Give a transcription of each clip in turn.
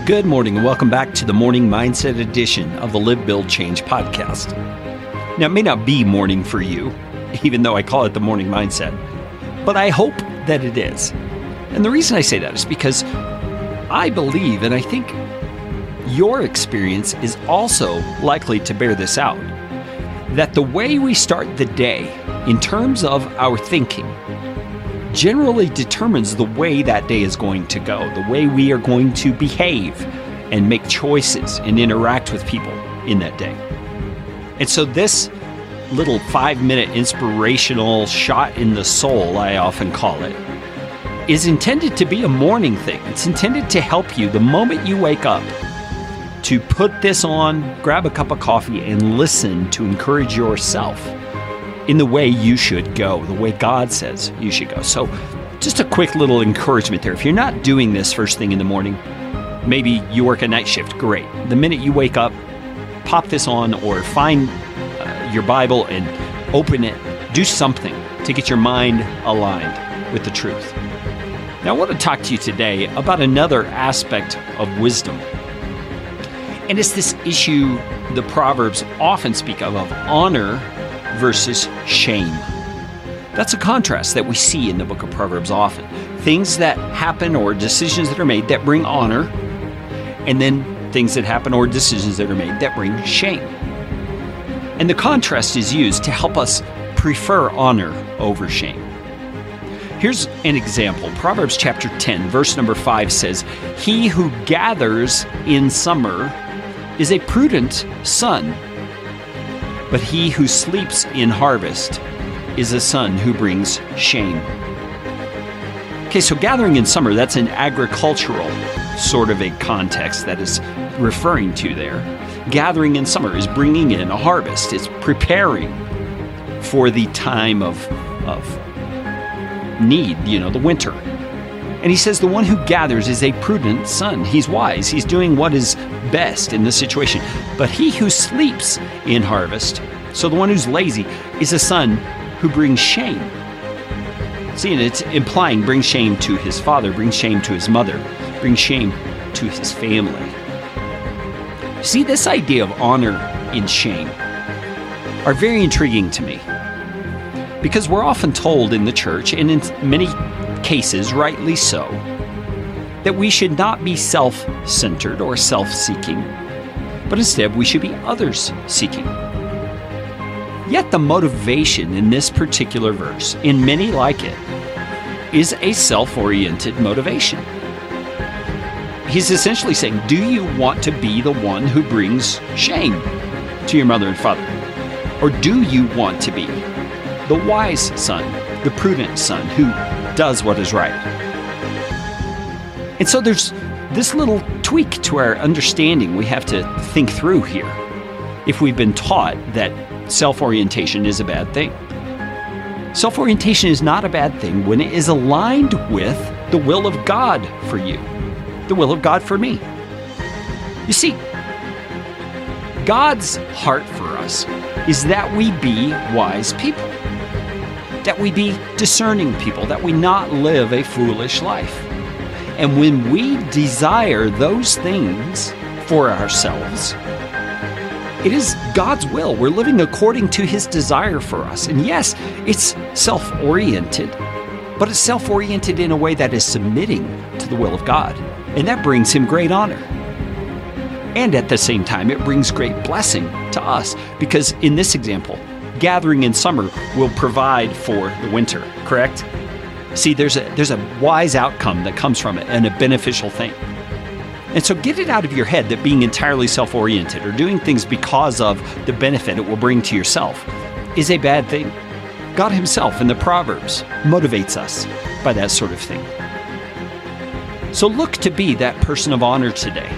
Good morning and welcome back to the Morning Mindset edition of the Live, Build, Change podcast. Now, it may not be morning for you, even though I call it the Morning Mindset, but I hope that it is. And the reason I say that is because I believe, and I think your experience is also likely to bear this out, that the way we start the day in terms of our thinking generally determines the way that day is going to go, the way we are going to behave and make choices and interact with people in that day. And so this little 5-minute inspirational shot in the soul, I often call it, is intended to be a morning thing. It's intended to help you the moment you wake up to put this on, grab a cup of coffee, and listen to encourage yourself in the way you should go, the way God says you should go. So just a quick little encouragement there. If you're not doing this first thing in the morning, maybe you work a night shift, great. The minute you wake up, pop this on or find your Bible and open it. Do something to get your mind aligned with the truth. Now, I want to talk to you today about another aspect of wisdom. And it's this issue the Proverbs often speak of honor versus shame. That's a contrast that we see in the book of Proverbs often. Things that happen or decisions that are made that bring honor, and then things that happen or decisions that are made that bring shame. And the contrast is used to help us prefer honor over shame. Here's an example. Proverbs chapter 10, verse number 5 says, "He who gathers in summer is a prudent son, but he who sleeps in harvest is a son who brings shame." Okay, so gathering in summer, that's an agricultural sort of a context that is referring to there. Gathering in summer is bringing in a harvest. It's preparing for the time of need, the winter. And he says the one who gathers is a prudent son. He's wise. He's doing what is best in the situation. But he who sleeps in harvest, so the one who's lazy, is a son who brings shame. See, and it's implying brings shame to his father, brings shame to his mother, brings shame to his family. See, this idea of honor and shame are very intriguing to me because we're often told in the church, and in many cases, rightly so, that we should not be self-centered or self-seeking, but instead we should be others-seeking. Yet the motivation in this particular verse, in many like it, is a self-oriented motivation. He's essentially saying, do you want to be the one who brings shame to your mother and father? Or do you want to be the wise son, the prudent son who does what is right? And so there's this little tweak to our understanding we have to think through here if we've been taught that self-orientation is a bad thing. Self-orientation is not a bad thing when it is aligned with the will of God for you, the will of God for me. You see, God's heart for us is that we be wise people, that we be discerning people, that we not live a foolish life. And when we desire those things for ourselves, it is God's will. We're living according to His desire for us. And yes, it's self-oriented, but it's self-oriented in a way that is submitting to the will of God. And that brings Him great honor. And at the same time, it brings great blessing to us because in this example, gathering in summer will provide for the winter, correct? See, there's a wise outcome that comes from it and a beneficial thing. And so get it out of your head that being entirely self-oriented or doing things because of the benefit it will bring to yourself is a bad thing. God Himself in the Proverbs motivates us by that sort of thing. So look to be that person of honor today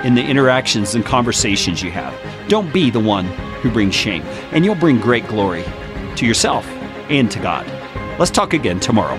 in the interactions and conversations you have. Don't be the one who brings shame, and you'll bring great glory to yourself and to God. Let's talk again tomorrow.